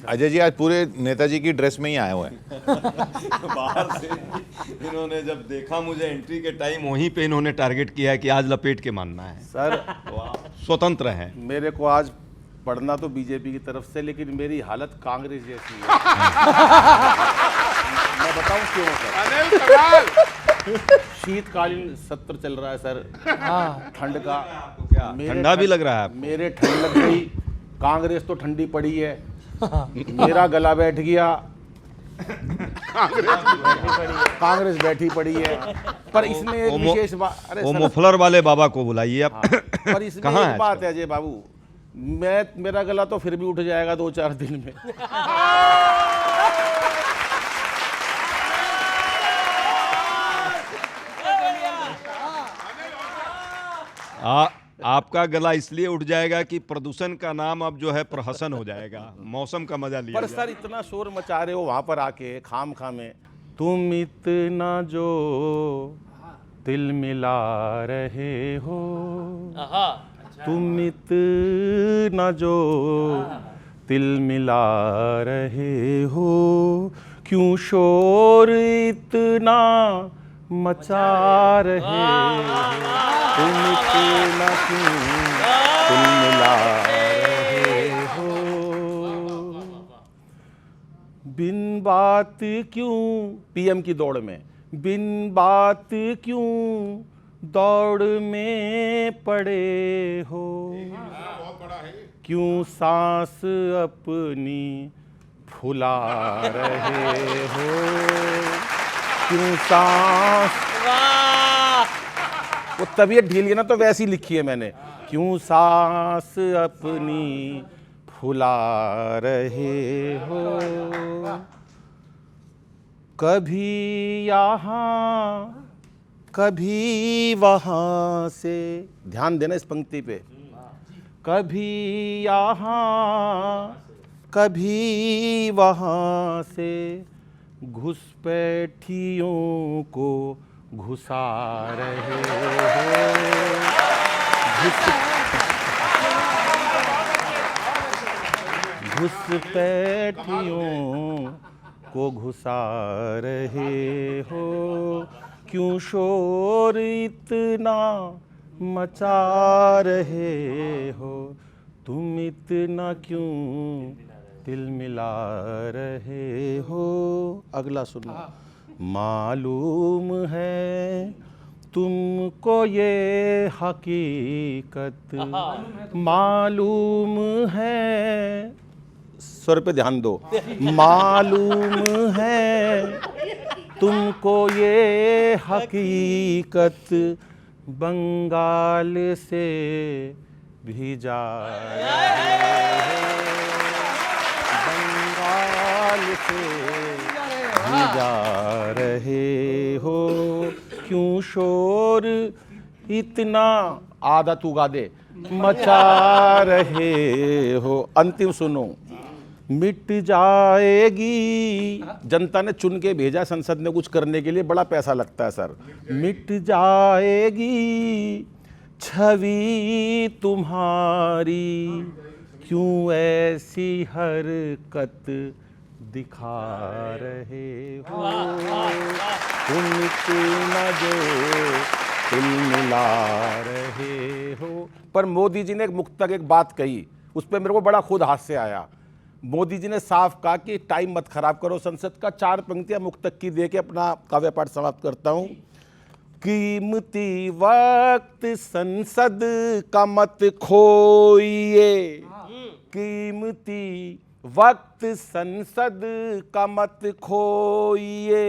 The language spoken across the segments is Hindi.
अजय जी आज पूरे नेताजी की ड्रेस में ही आए हुए हैं। बाहर से इन्होंने जब देखा मुझे एंट्री के टाइम, वहीं पे इन्होंने टारगेट किया है कि आज लपेट के मानना है। सर तो आप स्वतंत्र हैं। मेरे को आज पढ़ना तो बीजेपी की तरफ से, लेकिन मेरी हालत कांग्रेस जैसी है। मैं बताऊं क्यों सर? शीतकालीन सत्र चल रहा है सर, ठंड का। क्या ठंडा भी लग रहा है आपको? मेरे ठंड लग गई, कांग्रेस तो ठंडी पड़ी है, मेरा गला बैठ गया। कांग्रेस बैठी पड़ी है, पर इसमें एक विशेष बात। अरे वो सर, मुफलर वाले बाबा को बुलाइए आप। पर इसमें कहाँ एक है बात है अजय बाबू, मेरा गला तो फिर भी उठ जाएगा 2-4 दिन में। आपका गला इसलिए उठ जाएगा कि प्रदूषण का नाम अब जो है प्रहसन हो जाएगा, मौसम का मजा लिया पर सर इतना शोर मचा रहे हो वहां पर आके खाम में, तुम इतना जो दिल मिला रहे हो, तुम इतना जो दिल मिला रहे हो, क्यों शोर इतना मचा रहे हो, तुम इतना क्यों दिल मिला रहे हो, बिन बात क्यों पीएम की दौड़ में, बिन बात क्यों दौड़ में पड़े हो, क्यों सांस अपनी फुला रहे हो, क्यों सांस, वो तबीयत ढील है ना तो वैसी लिखी है मैंने, क्यों सांस अपनी फुला रहे हो, कभी यहाँ कभी वहाँ से, ध्यान देना इस पंक्ति पे, कभी यहाँ कभी वहाँ से घुसपैठियों को घुसा रहे हो, घुसपैठियों को घुसा रहे हो, क्यों शोर इतना मचा रहे हो, तुम इतना क्यों दिल मिला रहे हो। अगला सुनो, मालूम है तुमको ये हकीकत, मालूम है, स्वर पे ध्यान दो, मालूम है तुमको ये हकीकत, बंगाल से भी जा रहे हो, बंगाल से भी जा रहे हो, क्यों शोर इतना, आधा तू गा दे, मचा रहे हो। अंतिम सुनो, मिट जाएगी, जनता ने चुन के भेजा संसद में कुछ करने के लिए, बड़ा पैसा लगता है सर, मिट जाएगी छवि तुम्हारी, क्यों ऐसी हरकत दिखा रहे हो, तुम इतना जो दिल मिला रहे हो। पर मोदी जी ने एक मुक्तक एक बात कही, उस पर मेरे को बड़ा खुद हास्य आया। मोदी जी ने साफ कहा कि टाइम मत खराब करो संसद का। 4 पंक्तियां मुक्तक की दे के अपना काव्य पाठ समाप्त करता हूं। कीमती वक्त संसद का मत खोइए, कीमती वक्त संसद का मत खोइए,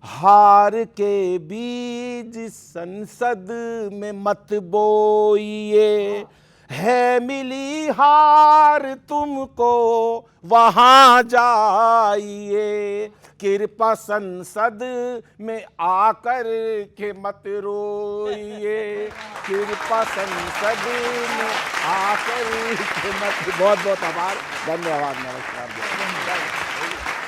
हार के बीज संसद में मत बोइए, है मिली हार तुमको वहां जाइए, कृपा संसद में आकर के मत रोइए, कृपा संसद में आकर के मत। बहुत बहुत आभार, धन्यवाद, नमस्कार।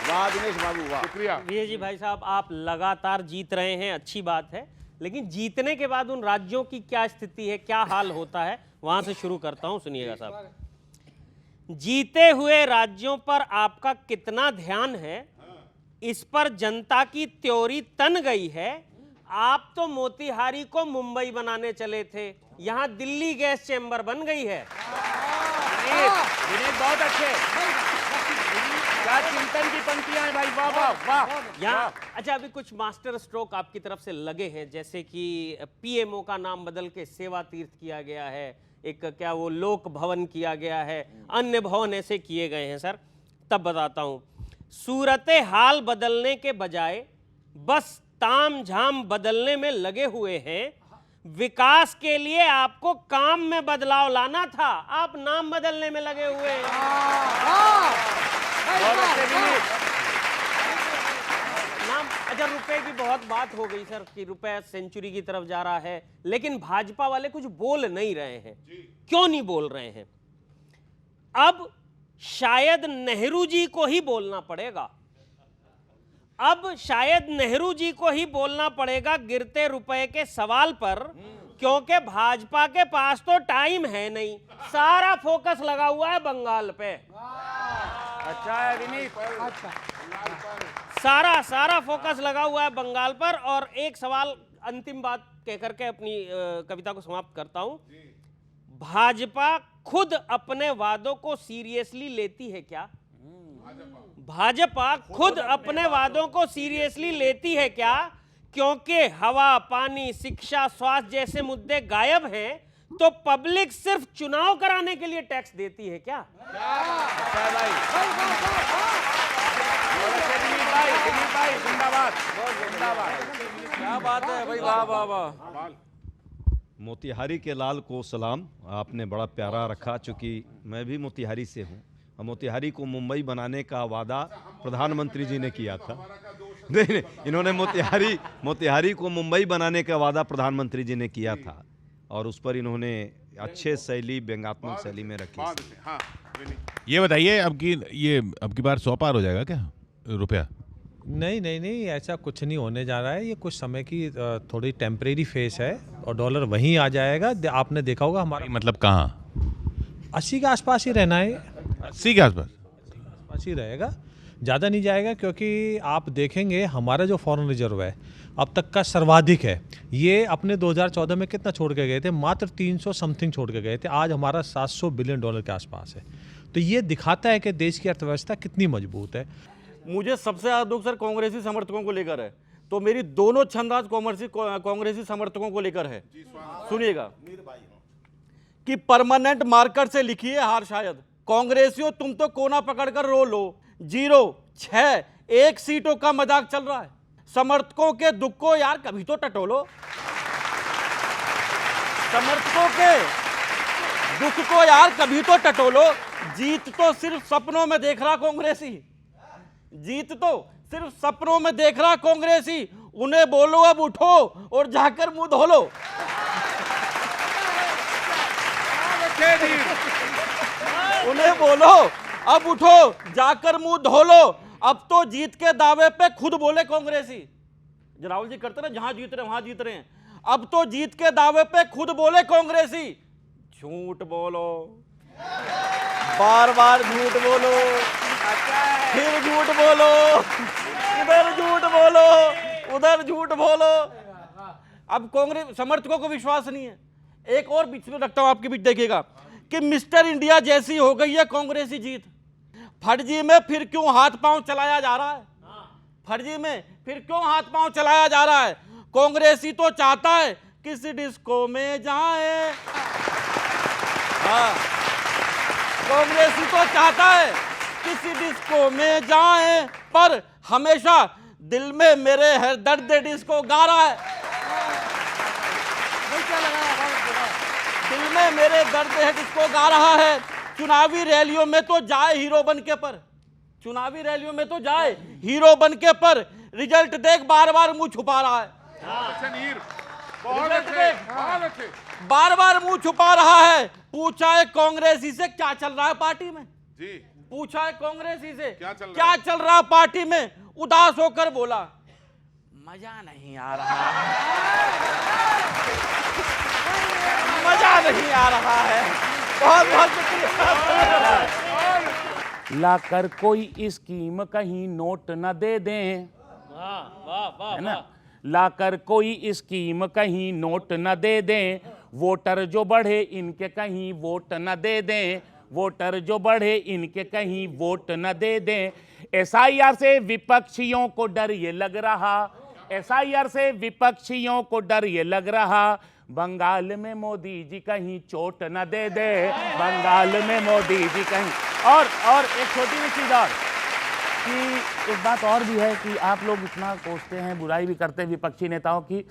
वाह दिनेश बाबू, वाह, शुक्रिया। विजय जी भाई साहब, आप लगातार जीत रहे हैं, अच्छी बात है, लेकिन जीतने के बाद उन राज्यों की क्या स्थिति है, क्या हाल होता है, वहां से शुरू करता हूं, सुनिएगा साहब। जीते हुए राज्यों पर आपका कितना ध्यान है, इस पर जनता की त्योरी तन गई है। आप तो मोतिहारी को मुंबई बनाने चले थे, यहां दिल्ली गैस चेंबर बन गई है। विनीत बहुत अच्छे, क्या चिंतन की पंक्तियां हैं भाई, वाह वाह वाह। यहाँ अच्छा, अभी कुछ मास्टर स्ट्रोक आपकी तरफ से लगे हैं, जैसे कि पीएमओ का नाम बदल के सेवा तीर्थ किया गया है, एक क्या वो लोक भवन किया गया है, अन्य भवन ऐसे किए गए हैं। सर तब बताता हूं, सूरते हाल बदलने के बजाय बस ताम झाम बदलने में लगे हुए हैं। विकास के लिए आपको काम में बदलाव लाना था, आप नाम बदलने में लगे हुए हैं। नाम अच्छा, रुपए की बहुत बात हो गई सर कि रुपए सेंचुरी की तरफ जा रहा है, लेकिन भाजपा वाले कुछ बोल नहीं रहे हैं। क्यों नहीं बोल रहे हैं? अब शायद नेहरू जी को ही बोलना पड़ेगा, अब शायद नेहरू जी को ही बोलना पड़ेगा गिरते रुपए के सवाल पर, क्योंकि भाजपा के पास तो टाइम है नहीं, सारा फोकस लगा हुआ है बंगाल पे। अच्छा है विनीत, सारा फोकस लगा हुआ है बंगाल पर। और एक सवाल, अंतिम बात कहकर के अपनी कविता को समाप्त करता हूं। भाजपा खुद अपने वादों को सीरियसली लेती है क्या? भाजपा खुद अपने वादों को सीरियसली लेती है क्या? क्योंकि हवा, पानी, शिक्षा, स्वास्थ्य जैसे मुद्दे गायब हैं, तो पब्लिक सिर्फ चुनाव कराने के लिए टैक्स देती है क्या? जिंदाबाद, क्या बात है भाई, वाह वाह वाह। मोतिहारी के लाल को सलाम, आपने बड़ा प्यारा रखा, चूँकि मैं भी मोतिहारी से हूँ। मोतिहारी को मुंबई बनाने का वादा प्रधानमंत्री जी ने किया था। नहीं, इन्होंने मोतिहारी को मुंबई बनाने का वादा प्रधानमंत्री जी ने किया था, और उस पर इन्होंने अच्छे शैली, व्यंग्यात्मक शैली में रखी। ये बताइए, अब की बार 100 पार हो जाएगा क्या रुपया? नहीं, ऐसा कुछ नहीं होने जा रहा है। ये कुछ समय की थोड़ी टेम्परेरी फेस है और डॉलर वहीं आ जाएगा। आपने देखा होगा हमारा, मतलब कहाँ? 80 के आसपास ही रहना है, 80 के आसपास ही रहेगा, ज़्यादा नहीं जाएगा। क्योंकि आप देखेंगे हमारा जो फॉरेन रिजर्व है अब तक का सर्वाधिक है। ये अपने 2014 में कितना छोड़ के गए थे? मात्र 300 समथिंग छोड़ के गए थे। आज हमारा 700 बिलियन डॉलर के आसपास है। तो ये दिखाता है कि देश की अर्थव्यवस्था कितनी मजबूत है। मुझे सबसे ज़्यादा दुख सर कांग्रेसी समर्थकों को लेकर है, तो मेरी दोनों छंदाज कांग्रेसी समर्थकों को लेकर है। सुनिएगा कि परमानेंट मार्कर से लिखिए हार शायद। कांग्रेसियों तुम तो कोना पकड़कर रो लो, 0, 6, 1 सीटों का मजाक चल रहा है। समर्थकों के दुख को यार कभी तो टटोलो, समर्थकों के दुख को यार कभी तो टटोलो। जीत तो सिर्फ सपनों में देख रहा कांग्रेसी, जीत तो सिर्फ सपनों में देख रहा कांग्रेसी। उन्हें बोलो अब उठो और जाकर मुंह धो लो। उन्हें बोलो अब उठो जाकर मुंह धो लो। अब तो जीत के दावे पे खुद बोले कांग्रेसी। राहुल जी करते ना, जहां जीत रहे वहां जीत रहे हैं। अब तो जीत के दावे पे खुद बोले कांग्रेसी। झूठ बोलो, बार बार झूठ बोलो, फिर झूठ बोलो, इधर झूठ बोलो, उधर झूठ बोलो। अब कांग्रेस समर्थकों को विश्वास नहीं है। एक और बीच में रखता हूं आपके बीच, देखिएगा कि मिस्टर इंडिया जैसी हो गई है कांग्रेसी जीत। फर्जी में फिर क्यों हाथ पांव चलाया जा रहा है? फर्जी में फिर क्यों हाथ पांव चलाया जा रहा है? कांग्रेसी तो चाहता है किसी डिस्को में जाए। हाँ, कांग्रेसी तो चाहता है किसी डिस्को में जाए, पर हमेशा दिल में मेरे हर दर्द डिस्को गा रहा है। दिल में मेरे दर्द है डिस्को गा रहा है। चुनावी रैलियों में तो जाए हीरो बन के, पर चुनावी रैलियों में तो जाए हीरो बन के, पर रिजल्ट देख बार बार मुंह छुपा रहा है। रिजल्ट देख बार बार मुंह छुपा रहा है। पूछा है कांग्रेसी से क्या चल रहा है पार्टी में जी, पूछा है कांग्रेसी से क्या चल रहा है पार्टी में, उदास होकर बोला मजा नहीं आ रहा है, मजा नहीं आ रहा है। बहुत बहुत शुक्रिया। लाकर कोई स्कीम कहीं नोट न दे दें, है ना, लाकर कोई स्कीम कहीं नोट न दे दें, वोटर जो बढ़े इनके कहीं वोट न दे दें, वोटर जो बढ़े इनके कहीं वोट न दे दें। एसआईआर से विपक्षियों को डर ये लग रहा, एसआईआर से विपक्षियों को डर ये लग रहा, बंगाल में मोदी जी कहीं चोट न दे दे, बंगाल में मोदी जी कहीं। और एक छोटी सी चीज और कि एक बात और भी है कि आप लोग इतना कोसते हैं, बुराई भी करते हैं विपक्षी नेताओं की,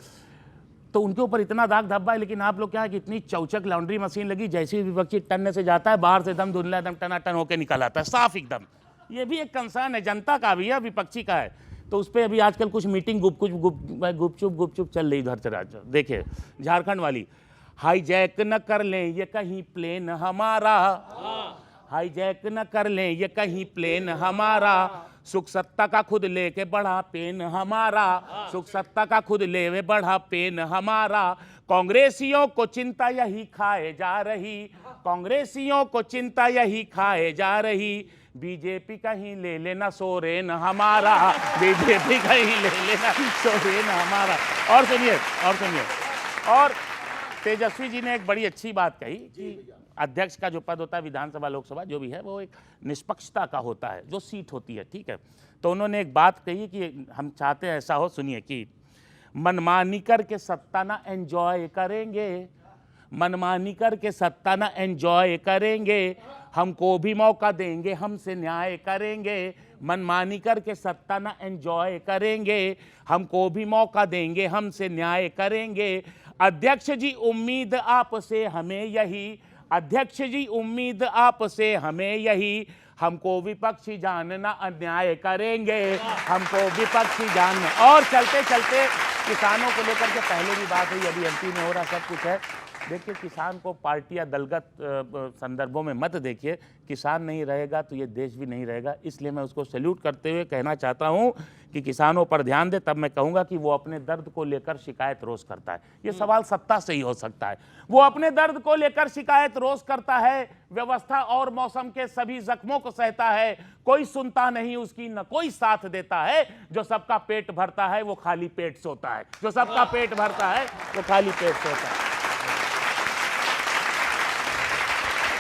तो उनके ऊपर इतना दाग धब्बा है, लेकिन आप लोग क्या है कि इतनी चौचक लॉन्ड्री मशीन लगी, जैसे ही विपक्षी टनने से जाता है बाहर से एकदम धुंधला एकदम टनाटन होकर निकल आता है, साफ एकदम। ये भी एक कंसर्न है, जनता का भी है, विपक्षी का है। तो उस पर अभी आजकल कुछ मीटिंग गुपचुप चल रही इधर से। देखिए झारखंड वाली, हाईजैक न कर लें ये कहीं प्लेन हमारा, हाईजैक न कर लें ये कहीं प्लेन हमारा, सुख सत्ता का खुद लेके बढ़ा पेन हमारा, सुख सत्ता का खुद ले बढ़ा पेन हमारा। कांग्रेसियों को चिंता यही खाए जा रही, कांग्रेसियों को चिंता यही खाए जा रही, बीजेपी कहीं ले लेना सोरेन हमारा, बीजेपी कहीं ले लेना सोरेन हमारा। और सुनिए और तेजस्वी जी ने एक बड़ी अच्छी बात कही कि अध्यक्ष का जो पद होता है विधानसभा लोकसभा जो भी है वो एक निष्पक्षता का होता है, जो सीट होती है, ठीक है। तो उन्होंने एक बात कही कि हम चाहते हैं ऐसा हो, सुनिए, कि मनमानी करके सत्ता ना एंजॉय करेंगे, मनमानी करके सत्ता ना एंजॉय करेंगे, हमको भी मौका देंगे हमसे न्याय करेंगे, मनमानी करके सत्ता ना एंजॉय करेंगे, हमको भी मौका देंगे हमसे न्याय करेंगे। अध्यक्ष जी उम्मीद आपसे हमें यही, अध्यक्ष जी उम्मीद आपसे हमें यही, हमको विपक्षी जानना अन्याय करेंगे, हमको विपक्षी जानना। और चलते चलते किसानों को लेकर के पहले भी बात हुई, अभी एमपी में हो रहा, सब कुछ है। देखिए किसान को पार्टी या दलगत संदर्भों में मत देखिए, किसान नहीं रहेगा तो ये देश भी नहीं रहेगा। इसलिए मैं उसको सैल्यूट करते हुए कहना चाहता हूँ कि किसानों पर ध्यान दे, तब मैं कहूँगा कि वो अपने दर्द को लेकर शिकायत रोज करता है। ये सवाल सत्ता से ही हो सकता है, वो अपने दर्द को लेकर शिकायत रोज करता है, व्यवस्था और मौसम के सभी जख्मों को सहता है, कोई सुनता नहीं उसकी न कोई साथ देता है, जो सबका पेट भरता है वो खाली पेट सोता है, जो सबका पेट भरता है वो खाली पेट सोता है।